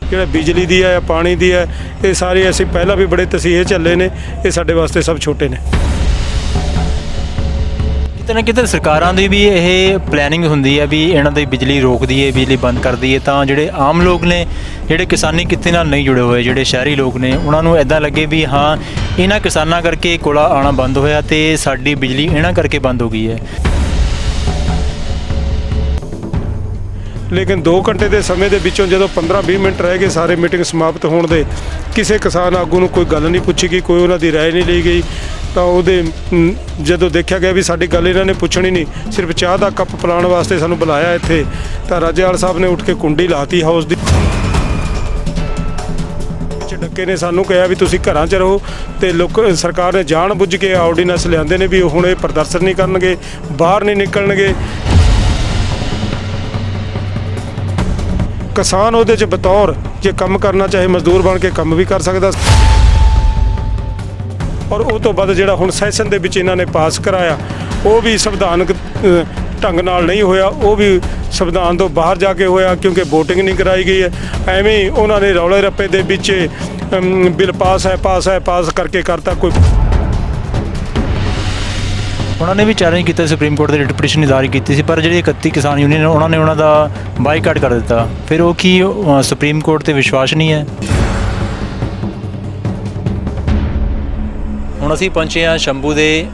ਜਿਹੜਾ ਬਿਜਲੀ ਦੀ ਹੈ, ਪਾਣੀ ਦੀ ਹੈ, ਇਹ ਸਾਰੇ ਅਸੀਂ ਪਹਿਲਾਂ ਵੀ ਬੜੇ ਤਸੀਹੇ ਝੱਲੇ ਨੇ, ਇਹ ਸਾਡੇ ਵਾਸਤੇ ਸਭ ਛੋਟੇ ਨੇ। ਕਿਤੇ ਨਾ ਕਿਤੇ ਸਰਕਾਰਾਂ ਦੀ ਵੀ ਇਹ ਪਲੈਨਿੰਗ ਹੁੰਦੀ ਹੈ ਵੀ ਇਹਨਾਂ ਦੀ ਬਿਜਲੀ ਰੋਕ ਦਈਏ, ਬਿਜਲੀ ਬੰਦ ਕਰ ਦਈਏ, ਤਾਂ ਜਿਹੜੇ ਆਮ ਲੋਕ ਨੇ, ਜਿਹੜੇ ਕਿਸਾਨੀ ਕਿੱਤੇ ਨਾਲ ਨਹੀਂ ਜੁੜੇ ਹੋਏ, ਜਿਹੜੇ ਸ਼ਹਿਰੀ ਲੋਕ ਨੇ, ਉਹਨਾਂ ਨੂੰ ਇੱਦਾਂ ਲੱਗੇ ਵੀ ਹਾਂ ਇਹਨਾਂ ਕਿਸਾਨਾਂ ਕਰਕੇ ਕੋਲਾ ਆਉਣਾ ਬੰਦ ਹੋਇਆ ਤੇ ਸਾਡੀ ਬਿਜਲੀ ਇਹਨਾਂ ਕਰਕੇ ਬੰਦ ਹੋ ਗਈ ਹੈ। ਲੇਕਿਨ 2 ਘੰਟੇ ਦੇ ਸਮੇਂ ਦੇ ਵਿੱਚੋਂ ਜਦੋਂ 15-20 ਮਿੰਟ ਰਹਿ ਗਏ ਸਾਰੇ ਮੀਟਿੰਗ ਸਮਾਪਤ ਹੋਣ ਦੇ, ਕਿਸੇ ਕਿਸਾਨ ਆਗੂ ਨੂੰ ਕੋਈ ਗੱਲ ਨਹੀਂ ਪੁੱਛੀ ਗਈ, ਕੋਈ ਉਹਨਾਂ ਦੀ ਰਾਏ ਨਹੀਂ ਲਈ ਗਈ। ਤਾਂ ਉਹਦੇ ਜਦੋਂ ਦੇਖਿਆ ਗਿਆ ਵੀ ਸਾਡੀ ਗੱਲ ਇਹਨਾਂ ਨੇ ਪੁੱਛਣੀ ਨਹੀਂ, ਸਿਰਫ ਚਾਹ ਦਾ ਕੱਪ ਪਿਲਾਉਣ ਵਾਸਤੇ ਸਾਨੂੰ ਬੁਲਾਇਆ ਇੱਥੇ, ਤਾਂ ਰਾਜੇਵਾਲ ਸਾਹਿਬ ਨੇ ਉੱਠ ਕੇ ਕੁੰਡੀ ਲਾਤੀ ਹਾਊਸ ਦੀ। ਡੱਕੇ ਨੇ ਸਾਨੂੰ ਕਿਹਾ ਵੀ ਤੁਸੀਂ ਘਰਾਂ 'ਚ ਰਹੋ, ਤੇ ਸਰਕਾਰ ਨੇ ਜਾਣ ਬੁੱਝ ਕੇ ਆਰਡੀਨੈਂਸ ਲਿਆਂਦੇ ਨੇ ਵੀ ਹੁਣ ਇਹ ਪ੍ਰਦਰਸ਼ਨ ਨਹੀਂ ਕਰਨਗੇ, ਬਾਹਰ ਨਹੀਂ ਨਿਕਲਣਗੇ। ਕਿਸਾਨ ਉਹਦੇ 'ਚ ਬਤੌਰ ਜੇ ਕੰਮ ਕਰਨਾ ਚਾਹੇ ਮਜ਼ਦੂਰ ਬਣ ਕੇ ਕੰਮ ਵੀ ਕਰ ਸਕਦਾ। ਔਰ ਉਹ ਤੋਂ ਬਾਅਦ ਜਿਹੜਾ ਹੁਣ ਸੈਸ਼ਨ ਦੇ ਵਿੱਚ ਇਹਨਾਂ ਨੇ ਪਾਸ ਕਰਾਇਆ, ਉਹ ਵੀ ਸੰਵਿਧਾਨਕ ਢੰਗ ਨਾਲ ਨਹੀਂ ਹੋਇਆ, ਉਹ ਵੀ ਸੰਵਿਧਾਨ ਤੋਂ ਬਾਹਰ ਜਾ ਕੇ ਹੋਇਆ, ਕਿਉਂਕਿ ਵੋਟਿੰਗ ਨਹੀਂ ਕਰਾਈ ਗਈ ਹੈ। ਐਵੇਂ ਹੀ ਉਹਨਾਂ ਨੇ ਰੌਲੇ ਰੱਪੇ ਦੇ ਵਿੱਚ ਬਿੱਲ ਪਾਸ ਕਰਕੇ ਕਰਤਾ। ਕੋਈ ਉਹਨਾਂ ਨੇ ਵੀ ਚੈਲੰਜ ਕੀਤਾ, ਸੁਪਰੀਮ ਕੋਰਟ ਦੇ ਰਿਟ ਪਟੀਸ਼ਨ ਜਾਰੀ ਕੀਤੀ ਸੀ, ਪਰ ਜਿਹੜੀ 31 ਕਿਸਾਨ ਯੂਨੀਅਨ ਉਹਨਾਂ ਨੇ ਦਾ ਬਾਈਕਾਟ ਕਰ ਦਿੱਤਾ। ਫਿਰ ਉਹ ਕੀ ਸੁਪਰੀਮ ਕੋਰਟ 'ਤੇ ਵਿਸ਼ਵਾਸ ਨਹੀਂ ਹੈ? ਹੁਣ ਅਸੀਂ ਪਹੁੰਚੇ ਹਾਂ ਸ਼ੰਭੂ ਦੇ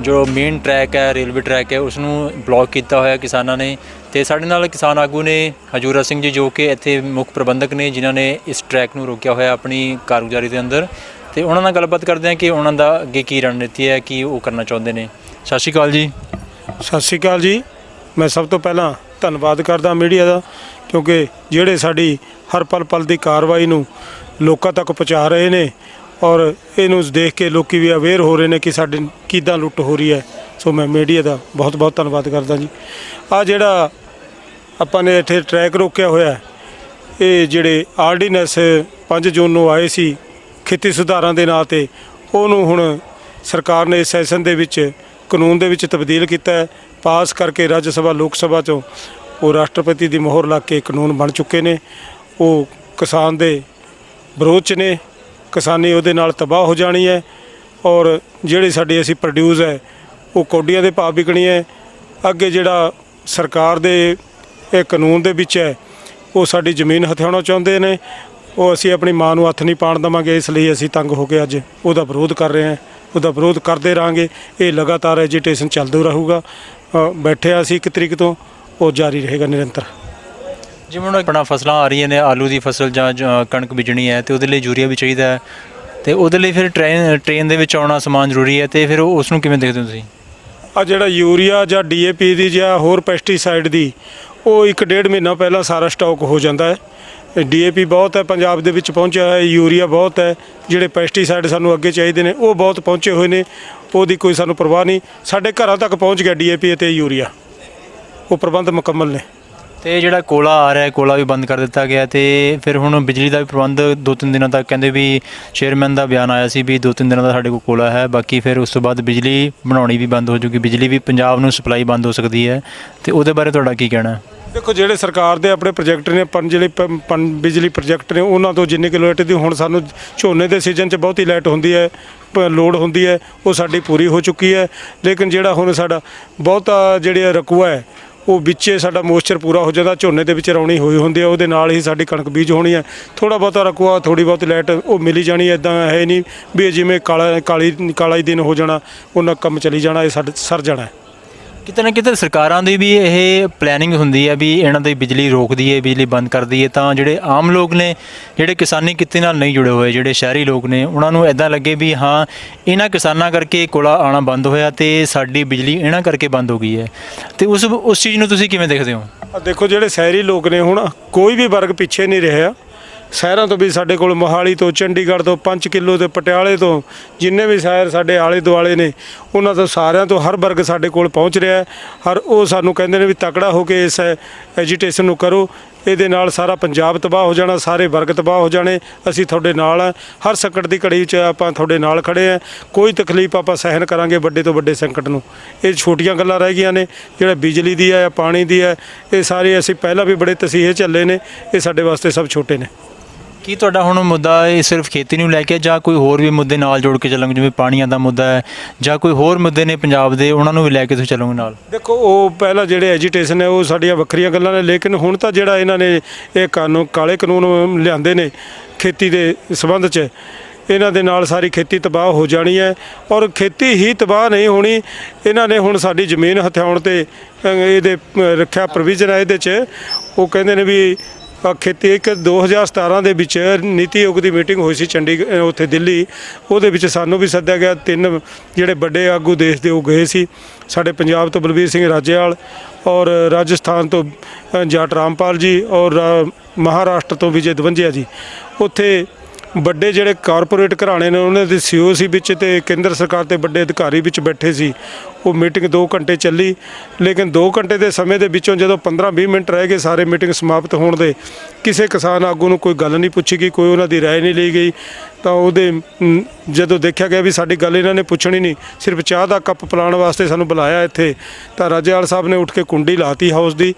ਜੋ ਮੇਨ ਟਰੈਕ ਹੈ, ਰੇਲਵੇ ਟਰੈਕ ਹੈ, ਉਸ ਨੂੰ ਬਲੌਕ ਕੀਤਾ ਹੋਇਆ ਕਿਸਾਨਾਂ ਨੇ। ਅਤੇ ਸਾਡੇ ਨਾਲ ਕਿਸਾਨ ਆਗੂ ਨੇ ਹਜੂਰਾ ਸਿੰਘ ਜੀ, ਜੋ ਕਿ ਇੱਥੇ ਮੁੱਖ ਪ੍ਰਬੰਧਕ ਨੇ, ਜਿਨ੍ਹਾਂ ਨੇ ਇਸ ਟਰੈਕ ਨੂੰ ਰੋਕਿਆ ਹੋਇਆ ਆਪਣੀ ਕਾਰਗੁਜ਼ਾਰੀ ਦੇ ਅੰਦਰ। ਅਤੇ ਉਹਨਾਂ ਨਾਲ ਗੱਲਬਾਤ ਕਰਦੇ ਹਾਂ ਕਿ ਉਹਨਾਂ ਦਾ ਅੱਗੇ ਕੀ ਰਣਨੀਤੀ ਹੈ, ਕੀ ਉਹ ਕਰਨਾ ਚਾਹੁੰਦੇ ਨੇ। ਸਤਿ ਸ਼੍ਰੀ ਅਕਾਲ ਜੀ। ਸਤਿ ਸ਼੍ਰੀ ਅਕਾਲ ਜੀ। ਮੈਂ ਸਭ ਤੋਂ ਪਹਿਲਾਂ ਧੰਨਵਾਦ ਕਰਦਾ ਮੀਡੀਆ ਦਾ, ਕਿਉਂਕਿ ਜਿਹੜੇ ਸਾਡੀ ਹਰ ਪਲ ਦੀ ਕਾਰਵਾਈ ਨੂੰ ਲੋਕਾਂ ਤੱਕ ਪਹੁੰਚਾ ਰਹੇ ਨੇ, ਔਰ ਇਹਨੂੰ ਦੇਖ ਕੇ ਲੋਕ ਵੀ ਅਵੇਅਰ ਹੋ ਰਹੇ ਨੇ ਕਿ ਸਾਡੇ ਕਿੱਦਾਂ ਲੁੱਟ ਹੋ ਰਹੀ ਹੈ। ਸੋ ਮੈਂ ਮੀਡੀਆ ਦਾ ਬਹੁਤ ਧੰਨਵਾਦ ਕਰਦਾ ਜੀ। ਆਹ ਜਿਹੜਾ ਆਪਾਂ ਨੇ ਇੱਥੇ ਟਰੈਕ ਰੋਕਿਆ ਹੋਇਆ, ਇਹ ਜਿਹੜੇ ਆਰਡੀਨੈਂਸ 5 ਜੂਨ ਨੂੰ ਆਏ ਸੀ ਖੇਤੀ ਸੁਧਾਰਾਂ ਦੇ ਨਾਂ 'ਤੇ, ਉਹਨੂੰ ਹੁਣ ਸਰਕਾਰ ਨੇ ਇਸ ਸੈਸ਼ਨ ਦੇ ਵਿੱਚ ਕਾਨੂੰਨ ਦੇ ਵਿੱਚ ਤਬਦੀਲ ਕੀਤਾ ਹੈ, ਪਾਸ ਕਰਕੇ ਰਾਜ ਸਭਾ ਲੋਕ ਸਭਾ 'ਚੋਂ ਉਹ ਰਾਸ਼ਟਰਪਤੀ ਦੀ ਮੋਹਰ ਲਾ ਕੇ ਕਾਨੂੰਨ ਬਣ ਚੁੱਕੇ ਨੇ। ਉਹ ਕਿਸਾਨ ਦੇ ਵਿਰੋਧ 'ਚ ਨੇ, ਕਿਸਾਨੀ ਉਹਦੇ ਨਾਲ ਤਬਾਹ ਹੋ ਜਾਣੀ ਹੈ, ਔਰ ਜਿਹੜੇ ਸਾਡੇ ਅਸੀਂ ਪ੍ਰੋਡਿਊਸ ਹੈ ਉਹ ਕੌਡੀਆਂ ਦੇ ਭਾਅ ਵਿਕਣੀ ਹੈ। ਅੱਗੇ ਜਿਹੜਾ ਸਰਕਾਰ ਦੇ ਇਹ ਕਾਨੂੰਨ ਦੇ ਵਿੱਚ ਹੈ, ਉਹ ਸਾਡੀ ਜ਼ਮੀਨ ਹਥਿਆਉਣਾ ਚਾਹੁੰਦੇ ਨੇ, ਉਹ ਅਸੀਂ ਆਪਣੀ ਮਾਂ ਨੂੰ ਹੱਥ ਨਹੀਂ ਪਾਉਣ ਦੇਵਾਂਗੇ। ਇਸ ਲਈ ਅਸੀਂ ਤੰਗ ਹੋ ਕੇ ਅੱਜ ਉਹਦਾ ਵਿਰੋਧ ਕਰ ਰਹੇ ਹਾਂ, ਉਹਦਾ ਵਿਰੋਧ ਕਰਦੇ ਰਹਾਂਗੇ। ਇਹ ਲਗਾਤਾਰ ਐਜੀਟੇਸ਼ਨ ਚੱਲਦਾ ਰਹੂਗਾ। ਬੈਠੇ ਅਸੀਂ 1 ਤਰੀਕ ਤੋਂ, ਉਹ ਜਾਰੀ ਰਹੇਗਾ ਨਿਰੰਤਰ। ਜਿਵੇਂ ਹੁਣ ਆਪਣਾ ਫਸਲਾਂ ਆ ਰਹੀਆਂ ਨੇ, ਆਲੂ ਦੀ ਫਸਲ ਜਾਂ ਕਣਕ ਬੀਜਣੀ ਹੈ, ਅਤੇ ਉਹਦੇ ਲਈ ਯੂਰੀਆ ਵੀ ਚਾਹੀਦਾ ਹੈ, ਅਤੇ ਉਹਦੇ ਲਈ ਫਿਰ ਟ੍ਰੇਨ ਦੇ ਵਿੱਚ ਆਉਣਾ ਸਮਾਨ ਜ਼ਰੂਰੀ ਹੈ, ਅਤੇ ਫਿਰ ਉਸ ਨੂੰ ਕਿਵੇਂ ਦੇਖਦੇ ਹੋ ਤੁਸੀਂ? ਆ ਜਿਹੜਾ ਯੂਰੀਆ ਜਾਂ DAP ਦੀ ਜਾਂ ਹੋਰ ਪੈਸਟੀਸਾਈਡ ਦੀ, ਉਹ 1-1.5 ਮਹੀਨਾ ਪਹਿਲਾਂ ਸਾਰਾ ਸਟਾਕ ਹੋ ਜਾਂਦਾ ਹੈ। DAP ਬਹੁਤ ਹੈ ਪੰਜਾਬ ਦੇ ਵਿੱਚ ਪਹੁੰਚਿਆ ਹੈ, ਯੂਰੀਆ ਬਹੁਤ ਹੈ, ਜਿਹੜੇ ਪੈਸਟੀਸਾਈਡ ਸਾਨੂੰ ਅੱਗੇ ਚਾਹੀਦੇ ਨੇ ਉਹ ਬਹੁਤ ਪਹੁੰਚੇ ਹੋਏ ਨੇ, ਉਹਦੀ ਕੋਈ ਸਾਨੂੰ ਪਰਵਾਹ ਨਹੀਂ। ਸਾਡੇ ਘਰਾਂ ਤੱਕ ਪਹੁੰਚ ਗਿਆ DAP ਅਤੇ ਯੂਰੀਆ, ਉਹ ਪ੍ਰਬੰਧ ਮੁਕੰਮਲ ਨੇ। ਅਤੇ ਜਿਹੜਾ ਕੋਲਾ ਆ ਰਿਹਾ, ਕੋਲਾ ਵੀ ਬੰਦ ਕਰ ਦਿੱਤਾ ਗਿਆ, ਅਤੇ ਫਿਰ ਹੁਣ ਬਿਜਲੀ ਦਾ ਵੀ ਪ੍ਰਬੰਧ 2-3 ਦਿਨਾਂ ਤੱਕ ਕਹਿੰਦੇ ਵੀ ਚੇਅਰਮੈਨ ਦਾ ਬਿਆਨ ਆਇਆ ਸੀ ਵੀ 2-3 ਦਿਨਾਂ ਦਾ ਸਾਡੇ ਕੋਲ ਕੋਲਾ ਹੈ, ਬਾਕੀ ਫਿਰ ਉਸ ਤੋਂ ਬਾਅਦ ਬਿਜਲੀ ਬਣਾਉਣੀ ਵੀ ਬੰਦ ਹੋ ਜੂਗੀ, ਬਿਜਲੀ ਵੀ ਪੰਜਾਬ ਨੂੰ ਸਪਲਾਈ ਬੰਦ ਹੋ ਸਕਦੀ ਹੈ। ਅਤੇ ਉਹਦੇ ਬਾਰੇ ਤੁਹਾਡਾ ਕੀ ਕਹਿਣਾ? ਦੇਖੋ, ਜਿਹੜੇ ਸਰਕਾਰ ਦੇ ਆਪਣੇ ਪ੍ਰੋਜੈਕਟ ਨੇ, ਜਿਹੜੇ ਬਿਜਲੀ ਪ੍ਰੋਜੈਕਟ ਨੇ, ਉਹਨਾਂ ਤੋਂ ਜਿੰਨੀ ਕਿਲੋ ਲਾਈਟ ਦੀ ਹੁਣ ਸਾਨੂੰ ਝੋਨੇ ਦੇ ਸੀਜ਼ਨ 'ਚ ਬਹੁਤੀ ਲਾਈਟ ਹੁੰਦੀ ਹੈ, ਲੋੜ ਹੁੰਦੀ ਹੈ, ਉਹ ਸਾਡੀ ਪੂਰੀ ਹੋ ਚੁੱਕੀ ਹੈ। ਲੇਕਿਨ ਜਿਹੜਾ ਹੁਣ ਸਾਡਾ ਬਹੁਤਾ ਜਿਹੜਾ ਰਕੂਆ ਹੈ, ਉਹ ਵਿੱਚੇ ਸਾਡਾ ਮੋਇਸਚਰ ਪੂਰਾ ਹੋ ਜਾਂਦਾ, ਝੋਨੇ ਦੇ ਵਿੱਚ ਰੌਣੀ ਹੋਈ ਹੁੰਦੀ ਹੈ, ਉਹਦੇ ਨਾਲ ਹੀ ਸਾਡੀ ਕਣਕ ਬੀਜ ਹੋਣੀ ਹੈ। ਥੋੜ੍ਹਾ ਬਹੁਤਾ ਰਕੂਆ, ਥੋੜ੍ਹੀ ਬਹੁਤ ਲਾਈਟ ਉਹ ਮਿਲੀ ਜਾਣੀ ਹੈ। ਇੱਦਾਂ ਹੈ ਨਹੀਂ ਵੀ ਜਿਵੇਂ ਕਾਲਾ ਹੀ ਦਿਨ ਹੋ ਜਾਣਾ, ਉਹਨਾਂ ਕੰਮ ਚਲੀ ਜਾਣਾ, ਇਹ ਸਰ ਜਾਣਾ ਹੈ। ਕਿਤੇ ਨਾ ਕਿਤੇ ਸਰਕਾਰਾਂ ਦੀ ਵੀ ਇਹ ਪਲੈਨਿੰਗ ਹੁੰਦੀ ਹੈ ਵੀ ਇਹਨਾਂ ਦੀ ਬਿਜਲੀ ਰੋਕ ਦਈਏ, ਬਿਜਲੀ ਬੰਦ ਕਰ ਦਈਏ, ਤਾਂ ਜਿਹੜੇ ਆਮ ਲੋਕ ਨੇ, ਜਿਹੜੇ ਕਿਸਾਨੀ ਕਿੱਤੇ ਨਾਲ ਨਹੀਂ ਜੁੜੇ ਹੋਏ, ਜਿਹੜੇ ਸ਼ਹਿਰੀ ਲੋਕ ਨੇ, ਉਹਨਾਂ ਨੂੰ ਇੱਦਾਂ ਲੱਗੇ ਵੀ ਹਾਂ ਇਹਨਾਂ ਕਿਸਾਨਾਂ ਕਰਕੇ ਕੋਲਾ ਆਉਣਾ ਬੰਦ ਹੋਇਆ ਤੇ ਸਾਡੀ ਬਿਜਲੀ ਇਹਨਾਂ ਕਰਕੇ ਬੰਦ ਹੋ ਗਈ ਹੈ। ਅਤੇ ਉਸ ਚੀਜ਼ ਨੂੰ ਤੁਸੀਂ ਕਿਵੇਂ ਦੇਖਦੇ ਹੋ? ਦੇਖੋ, ਜਿਹੜੇ ਸ਼ਹਿਰੀ ਲੋਕ ਨੇ, ਹੁਣ ਕੋਈ ਵੀ ਵਰਗ ਪਿੱਛੇ ਨਹੀਂ ਰਿਹਾ। ਸ਼ਹਿਰਾਂ ਤੋਂ ਵੀ ਸਾਡੇ ਕੋਲ ਮੋਹਾਲੀ ਤੋਂ, ਚੰਡੀਗੜ੍ਹ ਤੋਂ, 5 ਕਿਲੋ ਤੋਂ, ਪਟਿਆਲੇ ਤੋਂ, ਜਿੰਨੇ ਵੀ ਸ਼ਹਿਰ ਸਾਡੇ ਆਲੇ ਦੁਆਲੇ ਨੇ, ਉਹਨਾਂ ਤੋਂ ਸਾਰਿਆਂ ਤੋਂ ਹਰ ਵਰਗ ਸਾਡੇ ਕੋਲ ਪਹੁੰਚ ਰਿਹਾ ਹੈ। ਉਹ ਸਾਨੂੰ ਕਹਿੰਦੇ ਨੇ ਵੀ ਤਕੜਾ ਹੋ ਕੇ ਇਸ ਐਜੀਟੇਸ਼ਨ ਨੂੰ ਕਰੋ, ਇਹਦੇ ਨਾਲ ਸਾਰਾ ਪੰਜਾਬ ਤਬਾਹ ਹੋ ਜਾਣਾ, ਸਾਰੇ ਵਰਗ ਤਬਾਹ ਹੋ ਜਾਣੇ। ਅਸੀਂ ਤੁਹਾਡੇ ਨਾਲ ਹਾਂ, ਹਰ ਸੰਕਟ ਦੀ ਘੜੀ 'ਚ ਆਪਾਂ ਤੁਹਾਡੇ ਨਾਲ ਖੜ੍ਹੇ ਹਾਂ। ਕੋਈ ਤਕਲੀਫ ਆਪਾਂ ਸਹਿਣ ਕਰਾਂਗੇ, ਵੱਡੇ ਤੋਂ ਵੱਡੇ ਸੰਕਟ ਨੂੰ। ਇਹ ਛੋਟੀਆਂ ਗੱਲਾਂ ਰਹਿ ਗਈਆਂ ਨੇ। ਜਿਹੜਾ ਬਿਜਲੀ ਦੀ ਹੈ, ਪਾਣੀ ਦੀ ਹੈ, ਇਹ ਸਾਰੇ ਅਸੀਂ ਪਹਿਲਾਂ ਵੀ ਬੜੇ ਤਸੀਹੇ ਝੱਲੇ ਨੇ, ਇਹ ਸਾਡੇ ਵਾਸਤੇ ਸਭ ਛੋਟੇ ਨੇ। ਕੀ ਤੁਹਾਡਾ ਹੁਣ ਮੁੱਦਾ ਇਹ ਸਿਰਫ ਖੇਤੀ ਨੂੰ ਲੈ ਕੇ ਜਾਂ ਕੋਈ ਹੋਰ ਵੀ ਮੁੱਦੇ ਨਾਲ ਜੋੜ ਕੇ ਚੱਲੋਗੇ, ਜਿਵੇਂ ਪਾਣੀਆਂ ਦਾ ਮੁੱਦਾ ਹੈ ਜਾਂ ਕੋਈ ਹੋਰ ਮੁੱਦੇ ਨੇ ਪੰਜਾਬ ਦੇ, ਉਹਨਾਂ ਨੂੰ ਵੀ ਲੈ ਕੇ ਤੁਸੀਂ ਚੱਲੋਗੇ ਨਾਲ? ਦੇਖੋ, ਉਹ ਪਹਿਲਾਂ ਜਿਹੜੇ ਐਜੀਟੇਸ਼ਨ ਹੈ ਉਹ ਸਾਡੀਆਂ ਵੱਖਰੀਆਂ ਗੱਲਾਂ ਨੇ, ਲੇਕਿਨ ਹੁਣ ਤਾਂ ਜਿਹੜਾ ਇਹਨਾਂ ਨੇ ਇਹ ਕਾਲੇ ਕਾਨੂੰਨ ਲਿਆਂਦੇ ਨੇ ਖੇਤੀ ਦੇ ਸੰਬੰਧ 'ਚ, ਇਹਨਾਂ ਦੇ ਨਾਲ ਸਾਰੀ ਖੇਤੀ ਤਬਾਹ ਹੋ ਜਾਣੀ ਹੈ। ਔਰ ਖੇਤੀ ਹੀ ਤਬਾਹ ਨਹੀਂ ਹੋਣੀ, ਇਹਨਾਂ ਨੇ ਹੁਣ ਸਾਡੀ ਜ਼ਮੀਨ ਹਥਿਆਉਣ ਤੇ ਇਹਦੇ ਰੱਖਿਆ ਪ੍ਰੋਵੀਜ਼ਨ ਹੈ ਇਹਦੇ 'ਚ। ਉਹ ਕਹਿੰਦੇ ਨੇ ਵੀ ਖੇਤੀ ਇੱਕ 2017 ਦੇ ਵਿੱਚ ਨੀਤੀ ਆਯੋਗ ਦੀ ਮੀਟਿੰਗ ਹੋਈ ਸੀ ਚੰਡੀਗੜ੍ਹ, ਉੱਥੇ ਦਿੱਲੀ, ਉਹਦੇ ਵਿੱਚ ਸਾਨੂੰ ਵੀ ਸੱਦਿਆ ਗਿਆ। 3 ਜਿਹੜੇ ਵੱਡੇ ਆਗੂ ਦੇਸ਼ ਦੇ ਉਹ ਗਏ ਸੀ। ਸਾਡੇ ਪੰਜਾਬ ਤੋਂ ਬਲਬੀਰ ਸਿੰਘ ਰਾਜੇਵਾਲ, ਔਰ ਰਾਜਸਥਾਨ ਤੋਂ ਜਾਟ ਰਾਮਪਾਲ ਜੀ, ਔਰ ਮਹਾਰਾਸ਼ਟਰ ਤੋਂ ਵਿਜੇ ਦਵੰਜਿਆ ਜੀ। ਉੱਥੇ ਵੱਡੇ ਜਿਹੜੇ ਕਾਰਪੋਰੇਟ ਘਰਾਣੇ ਨੇ ਉਹਨਾਂ ਦੇ CEO ਸੀ ਵਿੱਚ, ਤੇ ਕੇਂਦਰ ਸਰਕਾਰ ਦੇ ਵੱਡੇ ਅਧਿਕਾਰੀ ਵਿੱਚ ਬੈਠੇ ਸੀ। ਉਹ ਮੀਟਿੰਗ 2 ਘੰਟੇ ਚੱਲੀ, ਲੇਕਿਨ 2 ਘੰਟੇ ਦੇ ਸਮੇਂ ਦੇ ਵਿੱਚੋਂ ਜਦੋਂ 15-20 ਮਿੰਟ ਰਹਿ ਗਏ ਸਾਰੇ ਮੀਟਿੰਗ ਸਮਾਪਤ ਹੋਣ ਦੇ, ਕਿਸੇ ਕਿਸਾਨ ਆਗੂ ਨੂੰ ਕੋਈ ਗੱਲ ਨਹੀਂ ਪੁੱਛੀ ਗਈ, ਕੋਈ ਉਹਨਾਂ ਦੀ ਰਾਏ ਨਹੀਂ ਲਈ ਗਈ। ਤਾਂ ਉਹਦੇ ਜਦੋਂ ਦੇਖਿਆ ਗਿਆ ਵੀ ਸਾਡੀ ਗੱਲ ਇਹਨਾਂ ਨੇ ਪੁੱਛਣੀ ਨਹੀਂ, ਸਿਰਫ ਚਾਹ ਦਾ ਕੱਪ ਪਿਲਾਉਣ ਵਾਸਤੇ ਸਾਨੂੰ ਬੁਲਾਇਆ ਇੱਥੇ, ਤਾਂ ਰਾਜੇਵਾਲ ਸਾਹਿਬ ਨੇ ਉੱਠ ਕੇ ਕੁੰਡੀ ਲਾਤੀ ਹਾਊਸ ਦੀ।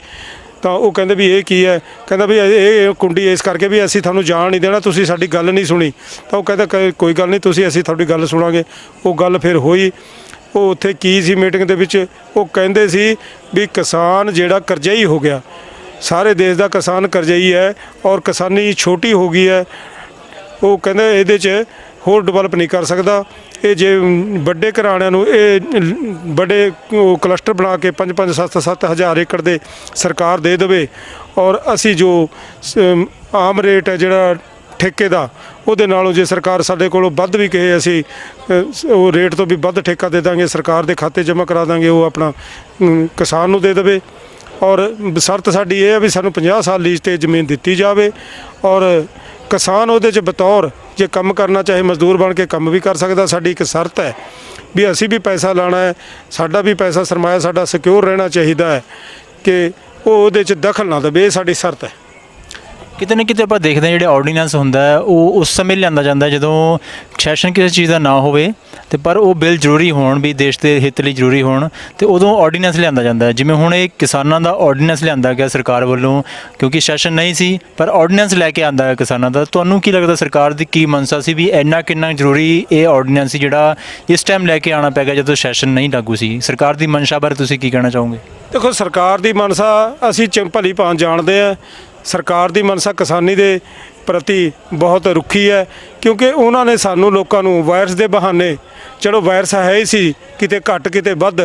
ਤਾਂ ਉਹ ਕਹਿੰਦੇ ਵੀ ਇਹ ਕੀ ਹੈ? ਕਹਿੰਦਾ ਵੀ ਇਹ ਕੁੰਡੀ ਇਸ ਕਰਕੇ ਵੀ ਅਸੀਂ ਤੁਹਾਨੂੰ ਜਾਣ ਨਹੀਂ ਦੇਣਾ, ਤੁਸੀਂ ਸਾਡੀ ਗੱਲ ਨਹੀਂ ਸੁਣੀ। ਤਾਂ ਉਹ ਕਹਿੰਦਾ ਕੋਈ ਗੱਲ ਨਹੀਂ, ਅਸੀਂ ਤੁਹਾਡੀ ਗੱਲ ਸੁਣਾਂਗੇ। ਉਹ ਗੱਲ ਫਿਰ ਹੋਈ। ਉਹ ਉੱਥੇ ਕੀ ਸੀ ਮੀਟਿੰਗ ਦੇ ਵਿੱਚ, ਉਹ ਕਹਿੰਦੇ ਸੀ ਵੀ ਕਿਸਾਨ ਜਿਹੜਾ ਕਰਜ਼ਈ ਹੋ ਗਿਆ, ਸਾਰੇ ਦੇਸ਼ ਦਾ ਕਿਸਾਨ ਕਰਜ਼ਈ ਹੈ ਔਰ ਕਿਸਾਨੀ ਛੋਟੀ ਹੋ ਗਈ ਹੈ। ਉਹ ਕਹਿੰਦੇ ਇਹਦੇ 'ਚ ਹੋਰ ਡਿਵੈਲਪ ਨਹੀਂ ਕਰ ਸਕਦਾ। ਇਹ ਜੇ ਵੱਡੇ ਘਰਾਣਿਆਂ ਨੂੰ ਇਹ ਵੱਡੇ ਕਲਸਟਰ ਬਣਾ ਕੇ 5-5 7-7 ਹਜ਼ਾਰ ਏਕੜ ਦੇ ਸਰਕਾਰ ਦੇ ਦੇਵੇ, ਔਰ ਅਸੀਂ ਜੋ ਆਮ ਰੇਟ ਹੈ ਜਿਹੜਾ ਠੇਕੇ ਦਾ, ਉਹਦੇ ਨਾਲੋਂ ਜੇ ਸਰਕਾਰ ਸਾਡੇ ਕੋਲੋਂ ਵੱਧ ਵੀ ਕਹੇ, ਅਸੀਂ ਉਹ ਰੇਟ ਤੋਂ ਵੀ ਵੱਧ ਠੇਕਾ ਦੇ ਦਾਂਗੇ, ਸਰਕਾਰ ਦੇ ਖਾਤੇ ਜਮ੍ਹਾਂ ਕਰਾ ਦਾਂਗੇ, ਉਹ ਆਪਣਾ ਕਿਸਾਨ ਨੂੰ ਦੇ ਦੇਵੇ। ਔਰ ਸ਼ਰਤ ਸਾਡੀ ਇਹ ਹੈ ਵੀ ਸਾਨੂੰ 50 ਸਾਲ ਲੀਜ਼ 'ਤੇ ਜ਼ਮੀਨ ਦਿੱਤੀ ਜਾਵੇ, ਔਰ ਕਿਸਾਨ ਉਹਦੇ 'ਚ ਬਤੌਰ ਜੇ ਕੰਮ ਕਰਨਾ ਚਾਹੇ ਮਜ਼ਦੂਰ ਬਣ ਕੇ ਕੰਮ ਵੀ ਕਰ ਸਕਦਾ। ਸਾਡੀ ਇੱਕ ਸ਼ਰਤ ਹੈ ਵੀ ਅਸੀਂ ਵੀ ਪੈਸਾ ਲਾਣਾ ਹੈ, ਸਾਡਾ ਵੀ ਪੈਸਾ ਸਰਮਾਇਆ ਸਾਡਾ ਸਿਕਿਉਰ ਰਹਿਣਾ ਚਾਹੀਦਾ ਹੈ, ਕਿ ਉਹ ਉਹਦੇ 'ਚ ਦਖਲ ਨਾ ਦੇਵੇ। ਇਹ ਸਾਡੀ ਸ਼ਰਤ ਹੈ। ਕਿਤੇ ਨਾ ਕਿਤੇ ਆਪਾਂ ਦੇਖਦੇ ਹਾਂ ਜਿਹੜੇ ਆਰਡੀਨੈਂਸ ਹੁੰਦਾ ਹੈ ਉਹ ਉਸ ਸਮੇਂ ਲਿਆਂਦਾ ਜਾਂਦਾ ਜਦੋਂ ਸੈਸ਼ਨ ਕਿਸੇ ਚੀਜ਼ ਦਾ ਨਾ ਹੋਵੇ, ਤੇ ਪਰ ਉਹ ਬਿੱਲ ਜ਼ਰੂਰੀ ਹੋਣ, ਵੀ ਦੇਸ਼ ਦੇ ਹਿੱਤ ਲਈ ਜ਼ਰੂਰੀ ਹੋਣ, ਤੇ ਉਦੋਂ ਆਰਡੀਨੈਂਸ ਲਿਆਂਦਾ ਜਾਂਦਾ ਹੈ। ਜਿਵੇਂ ਹੁਣ ਇਹ ਕਿਸਾਨਾਂ ਦਾ ਆਰਡੀਨੈਂਸ ਲਿਆਂਦਾ ਗਿਆ ਸਰਕਾਰ ਵੱਲੋਂ, ਕਿਉਂਕਿ ਸੈਸ਼ਨ ਨਹੀਂ ਸੀ, ਪਰ ਆਰਡੀਨੈਂਸ ਲੈ ਕੇ ਆਂਦਾ ਹੈ ਕਿਸਾਨਾਂ ਦਾ। ਤੁਹਾਨੂੰ ਕੀ ਲੱਗਦਾ ਸਰਕਾਰ ਦੀ ਕੀ ਮਨਸਾ ਸੀ ਵੀ ਇੰਨਾ ਕਿੰਨਾ ਜ਼ਰੂਰੀ ਇਹ ਆਰਡੀਨੈਂਸ ਸੀ ਜਿਹੜਾ ਇਸ ਟਾਈਮ ਲੈ ਕੇ ਆਉਣਾ ਪੈ ਗਿਆ ਜਦੋਂ ਸੈਸ਼ਨ ਨਹੀਂ ਲਾਗੂ ਸੀ? ਸਰਕਾਰ ਦੀ ਮਨਸ਼ਾ ਬਾਰੇ ਤੁਸੀਂ ਕੀ ਕਹਿਣਾ ਚਾਹੋਗੇ? ਦੇਖੋ, ਸਰਕਾਰ ਦੀ ਮਨਸਾ ਅਸੀਂ ਭਲੀ ਭਾਂਤ ਜਾਣਦੇ ਹਾਂ। ਸਰਕਾਰ ਦੀ ਮਨਸਾ ਕਿਸਾਨੀ ਦੇ ਪ੍ਰਤੀ ਬਹੁਤ ਰੁੱਖੀ ਹੈ, ਕਿਉਂਕਿ ਉਹਨਾਂ ਨੇ ਸਾਨੂੰ ਲੋਕਾਂ ਨੂੰ ਵਾਇਰਸ ਦੇ ਬਹਾਨੇ, ਚਲੋ ਵਾਇਰਸ ਹੈ ਹੀ ਸੀ ਕਿਤੇ ਘੱਟ ਕਿਤੇ ਵੱਧ,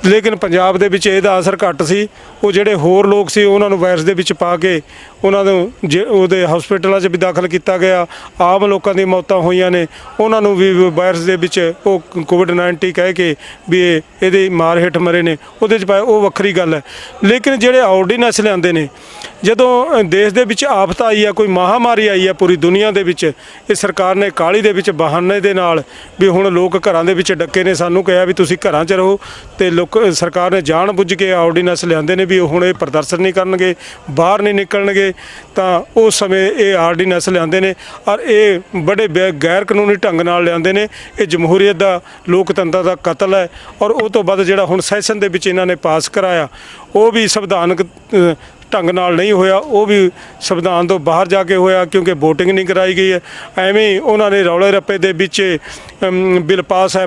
ਲੇਕਿਨ ਪੰਜਾਬ ਦੇ ਵਿੱਚ ਇਹਦਾ ਅਸਰ ਘੱਟ ਸੀ। ਉਹ ਜਿਹੜੇ ਹੋਰ ਲੋਕ ਸੀ ਉਹਨਾਂ ਨੂੰ ਵਾਇਰਸ ਦੇ ਵਿੱਚ ਪਾ ਕੇ ਉਹਨਾਂ ਨੂੰ ਉਹਦੇ ਹਸਪੀਟਲਾਂ 'ਚ ਵੀ ਦਾਖਲ ਕੀਤਾ ਗਿਆ। ਆਮ ਲੋਕਾਂ ਦੀ ਮੌਤਾਂ ਹੋਈਆਂ ਨੇ, ਉਹਨਾਂ ਨੂੰ ਵੀ ਵਾਇਰਸ ਦੇ ਵਿੱਚ ਉਹ ਕੋਵਿਡ-19 ਕਹਿ ਕੇ ਵੀ ਇਹਦੇ ਮਾਰ ਹੇਠ ਮਰੇ ਨੇ, ਉਹਦੇ 'ਚ ਪਾਇਆ, ਉਹ ਵੱਖਰੀ ਗੱਲ ਹੈ। ਲੇਕਿਨ ਜਿਹੜੇ ਆਰਡੀਨੈਂਸ ਲਿਆਂਦੇ ਨੇ, ਜਦੋਂ ਦੇਸ਼ ਦੇ ਵਿੱਚ ਆਫਤ ਆਈ ਹੈ, ਕੋਈ ਮਹਾਮਾਰੀ ਆਈ ਹੈ ਪੂਰੀ ਦੁਨੀਆ ਦੇ ਵਿੱਚ, ਇਹ ਸਰਕਾਰ ਨੇ ਕਾਹਲੀ ਦੇ ਵਿੱਚ ਬਹਾਨੇ ਦੇ ਨਾਲ ਵੀ ਹੁਣ ਲੋਕ ਘਰਾਂ ਦੇ ਵਿੱਚ ਡੱਕੇ ਨੇ, ਸਾਨੂੰ ਕਿਹਾ ਵੀ ਤੁਸੀਂ ਘਰਾਂ 'ਚ ਰਹੋ, ਤੇ ਸਰਕਾਰ ਨੇ ਜਾਣ ਬੁੱਝ ਕੇ ਆਰਡੀਨੈਂਸ ਲਿਆਂਦੇ ਨੇ ਵੀ ਹੁਣ ਇਹ ਪ੍ਰਦਰਸ਼ਨ ਨਹੀਂ ਕਰਨਗੇ, ਬਾਹਰ ਨਹੀਂ ਨਿਕਲਣਗੇ। ਤਾਂ ਉਸ ਸਮੇਂ ਇਹ ਆਰਡੀਨੈਂਸ ਲਿਆਂਦੇ ਨੇ, ਔਰ ਇਹ ਬੜੇ ਗੈਰ ਕਾਨੂੰਨੀ ਢੰਗ ਨਾਲ ਲਿਆਂਦੇ ਨੇ। ਇਹ ਜਮਹੂਰੀਅਤ ਦਾ, ਲੋਕਤੰਤਰ ਦਾ ਕਤਲ ਹੈ। ਔਰ ਉਹ ਤੋਂ ਬਾਅਦ ਜਿਹੜਾ ਹੁਣ ਸੈਸ਼ਨ ਦੇ ਵਿੱਚ ਇਹਨਾਂ ਨੇ ਪਾਸ ਕਰਾਇਆ, ਉਹ ਵੀ ਸੰਵਿਧਾਨਕ ਢੰਗ ਨਾਲ ਨਹੀਂ ਹੋਇਆ, ਉਹ ਵੀ ਸੰਵਿਧਾਨ ਤੋਂ ਬਾਹਰ ਜਾ ਕੇ ਹੋਇਆ, ਕਿਉਂਕਿ VOTING ਨਹੀਂ ਕਰਾਈ ਗਈ ਹੈ। ਐਵੇਂ ਹੀ ਉਹਨਾਂ ਨੇ ਰੌਲੇ ਰੱਪੇ ਦੇ ਵਿੱਚ ਬਿੱਲ ਪਾਸ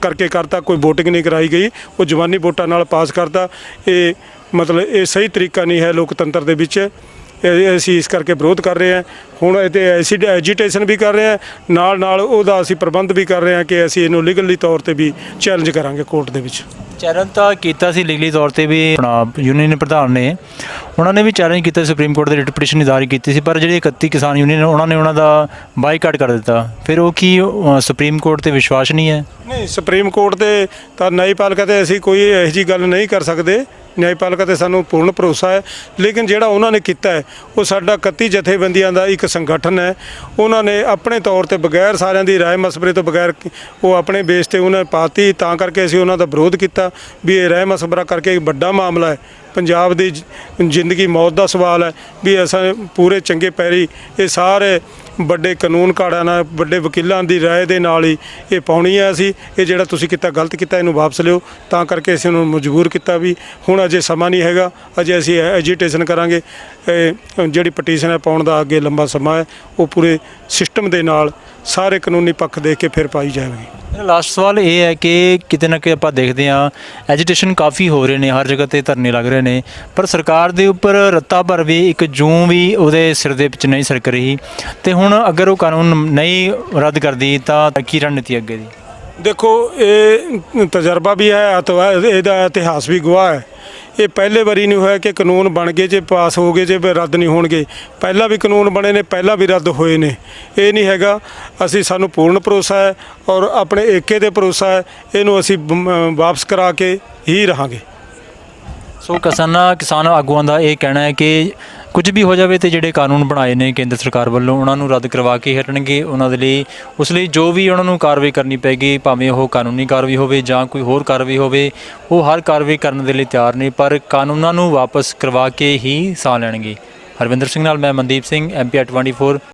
ਕਰਕੇ ਕਰਤਾ, ਕੋਈ VOTING ਨਹੀਂ ਕਰਾਈ ਗਈ, ਉਹ ਜਵਾਨੀ ਵੋਟਾਂ ਨਾਲ ਪਾਸ ਕਰਤਾ। ਇਹ ਮਤਲਬ ਇਹ ਸਹੀ ਤਰੀਕਾ ਨਹੀਂ ਹੈ ਲੋਕਤੰਤਰ ਦੇ ਵਿੱਚ। ਅਸੀਂ ਇਸ ਕਰਕੇ ਵਿਰੋਧ ਕਰ ਰਹੇ ਹਾਂ। ਹੁਣ ਇਹਤੇ ਐਜੀਟੇਸ਼ਨ ਵੀ ਕਰ ਰਹੇ ਹਾਂ, ਨਾਲ ਉਹਦਾ ਅਸੀਂ ਪ੍ਰਬੰਧ ਵੀ ਕਰ ਰਹੇ ਹਾਂ ਕਿ ਅਸੀਂ ਇਹਨੂੰ ਲੀਗਲੀ ਤੌਰ ਤੇ ਵੀ ਚੈਲੰਜ ਕਰਾਂਗੇ ਕੋਰਟ ਦੇ ਵਿੱਚ। ਚੈਲੰਜ ਤਾਂ ਕੀਤਾ ਸੀ ਲੀਗਲੀ ਤੌਰ ਤੇ ਵੀ, ਆਪਣਾ ਯੂਨੀਅਨ ਪ੍ਰਧਾਨ ਨੇ ਉਹਨਾਂ ਨੇ ਵੀ ਚੈਲੰਜ ਕੀਤਾ, ਸੁਪਰੀਮ ਕੋਰਟ ਦੇ ਰਿਟ ਪਟੀਸ਼ਨ ਜਾਰੀ ਕੀਤੀ ਸੀ, ਪਰ ਜਿਹੜੇ 31 ਕਿਸਾਨ ਯੂਨੀਅਨ ਉਹਨਾਂ ਦਾ ਬਾਈਕਾਟ ਕਰ ਦਿੱਤਾ। ਫਿਰ ਉਹ ਕੀ ਸੁਪਰੀਮ ਕੋਰਟ ਤੇ ਵਿਸ਼ਵਾਸ ਨਹੀਂ ਹੈ? ਨਹੀਂ, ਸੁਪਰੀਮ ਕੋਰਟ ਤੇ ਤਾਂ ਨਿਆਂਪਾਲਿਕਾ ਤੇ ਅਸੀਂ ਕੋਈ ਇਹੋ ਜਿਹੀ ਗੱਲ ਨਹੀਂ ਕਰ ਸਕਦੇ। ਨਿਆਂਪਾਲਿਕਾ ਤੇ ਸਾਨੂੰ ਪੂਰਨ ਭਰੋਸਾ ਹੈ, ਲੇਕਿਨ ਜਿਹੜਾ ਉਹਨਾਂ ਨੇ ਕੀਤਾ ਹੈ ਉਹ ਸਾਡਾ 31 ਜਥੇਬੰਦੀਆਂ ਦਾ ਇੱਕ ਸੰਗਠਨ ਹੈ। ਉਹਨਾਂ ਨੇ ਆਪਣੇ ਤੌਰ ਤੇ ਬਗੈਰ ਸਾਰਿਆਂ ਦੀ ਰਾਏ ਮਸਵਰੇ ਤੋਂ ਬਗੈਰ ਉਹ ਆਪਣੇ ਬੇਸ ਤੇ ਉਹਨਾਂ ਪਾਤੀ, ਤਾਂ ਕਰਕੇ ਅਸੀਂ ਉਹਨਾਂ ਦਾ ਵਿਰੋਧ ਕੀਤਾ ਵੀ ਇਹ ਰਾਏ ਮਸਵਰਾ ਕਰਕੇ ਇੱਕ ਵੱਡਾ ਮਾਮਲਾ ਹੈ, ਪੰਜਾਬ ਦੀ ਜ਼ਿੰਦਗੀ ਮੌਤ ਦਾ ਸਵਾਲ ਹੈ, ਵੀ ਅਸਾਂ ਪੂਰੇ ਚੰਗੇ ਪੈਰੀ ਇਹ ਸਾਰੇ ਵੱਡੇ ਕਾਨੂੰਨ ਘਾੜਿਆਂ ਨਾਲ, ਵੱਡੇ ਵਕੀਲਾਂ ਦੀ ਰਾਏ ਦੇ ਨਾਲ ਹੀ ਇਹ ਪਾਉਣੀ ਹੈ। ਅਸੀਂ ਇਹ ਜਿਹੜਾ ਤੁਸੀਂ ਕੀਤਾ ਗਲਤ ਕੀਤਾ, ਇਹਨੂੰ ਵਾਪਸ ਲਿਓ। ਤਾਂ ਕਰਕੇ ਅਸੀਂ ਉਹਨੂੰ ਮਜਬੂਰ ਕੀਤਾ ਵੀ ਹੁਣ ਅਜੇ ਸਮਾਂ ਨਹੀਂ ਹੈਗਾ, ਅਜੇ ਅਸੀਂ ਐਜੀਟੇਸ਼ਨ ਕਰਾਂਗੇ। ਜਿਹੜੀ ਪਟੀਸ਼ਨ ਹੈ ਪਾਉਣ ਦਾ ਅੱਗੇ ਲੰਬਾ ਸਮਾਂ ਹੈ, ਉਹ ਪੂਰੇ ਸਿਸਟਮ ਦੇ ਨਾਲ ਸਾਰੇ ਕਾਨੂੰਨੀ ਪੱਖ ਦੇਖ ਕੇ ਫਿਰ ਪਾਈ ਜਾਵੇਗੀ। ਮੇਰਾ ਲਾਸਟ ਸਵਾਲ ਇਹ ਹੈ ਕਿ ਕਿਤੇ ਨਾ ਕਿਤੇ ਆਪਾਂ ਦੇਖਦੇ ਹਾਂ ਐਜੀਟੇਸ਼ਨ ਕਾਫੀ ਹੋ ਰਹੇ ਨੇ, ਹਰ ਜਗ੍ਹਾ ਤੇ ਧਰਨੇ ਲੱਗ ਰਹੇ ਨੇ, ਪਰ ਸਰਕਾਰ ਦੇ ਉੱਪਰ ਰੱਤਾ ਭਰ ਵੀ ਇੱਕ ਜੂੰ ਵੀ ਉਹਦੇ ਸਿਰ ਦੇ ਵਿੱਚ ਨਹੀਂ ਸਰਕ ਰਹੀ। ਤੇ ਹੁਣ ਅਗਰ ਉਹ ਕਾਨੂੰਨ ਨਹੀਂ ਰੱਦ ਕਰਦੀ ਤਾਂ ਕੀ ਰਣਨੀਤੀ ਅੱਗੇ ਦੀ? ਦੇਖੋ, ਇਹ ਤਜਰਬਾ ਵੀ ਹੈ, ਇਹਦਾ ਇਤਿਹਾਸ ਵੀ ਗਵਾਹ ਹੈ। ਇਹ ਪਹਿਲੇ ਵਾਰੀ ਨਹੀਂ ਹੋਇਆ ਕਿ ਕਾਨੂੰਨ ਬਣ ਗਏ ਜੇ ਪਾਸ ਹੋ ਗਏ ਜੇ ਰੱਦ ਨਹੀਂ ਹੋਣਗੇ। ਪਹਿਲਾਂ ਵੀ ਕਾਨੂੰਨ ਬਣੇ ਨੇ, ਪਹਿਲਾਂ ਵੀ ਰੱਦ ਹੋਏ ਨੇ। ਇਹ ਨਹੀਂ ਹੈਗਾ। ਸਾਨੂੰ ਪੂਰਨ ਭਰੋਸਾ ਹੈ ਔਰ ਆਪਣੇ ਏਕੇ ਦੇ ਭਰੋਸਾ ਹੈ, ਇਹਨੂੰ ਅਸੀਂ ਵਾਪਸ ਕਰਾ ਕੇ ਹੀ ਰਹਾਂਗੇ। ਸੋ ਕਿਸਾਨ ਆਗੂਆਂ ਦਾ ਇਹ ਕਹਿਣਾ ਹੈ ਕਿ ਕੁਝ ਵੀ ਹੋ ਜਾਵੇ ਤੇ ਜਿਹੜੇ ਕਾਨੂੰਨ ਬਣਾਏ ਨੇ ਕੇਂਦਰ ਸਰਕਾਰ ਵੱਲੋਂ ਉਹਨਾਂ ਨੂੰ ਰੱਦ ਕਰਵਾ ਕੇ ਹਟਣਗੇ। ਉਹਨਾਂ ਦੇ ਲਈ ਉਸ ਲਈ ਜੋ ਵੀ ਉਹਨਾਂ ਨੂੰ ਕਾਰਵਾਈ ਕਰਨੀ ਪੈਗੀ, ਭਾਵੇਂ ਉਹ ਕਾਨੂੰਨੀ ਕਾਰਵਾਈ ਹੋਵੇ ਜਾਂ ਕੋਈ ਹੋਰ ਕਾਰਵਾਈ ਹੋਵੇ, ਉਹ ਹਰ ਕਾਰਵਾਈ ਕਰਨ ਦੇ ਲਈ ਤਿਆਰ ਨੇ, ਪਰ ਕਾਨੂੰਨਾਂ ਨੂੰ ਵਾਪਸ ਕਰਵਾ ਕੇ ਹੀ ਸਾਹ ਲੈਣਗੇ। ਹਰਵਿੰਦਰ ਸਿੰਘ ਨਾਲ ਮੈਂ ਮਨਦੀਪ ਸਿੰਘ, MPI 24।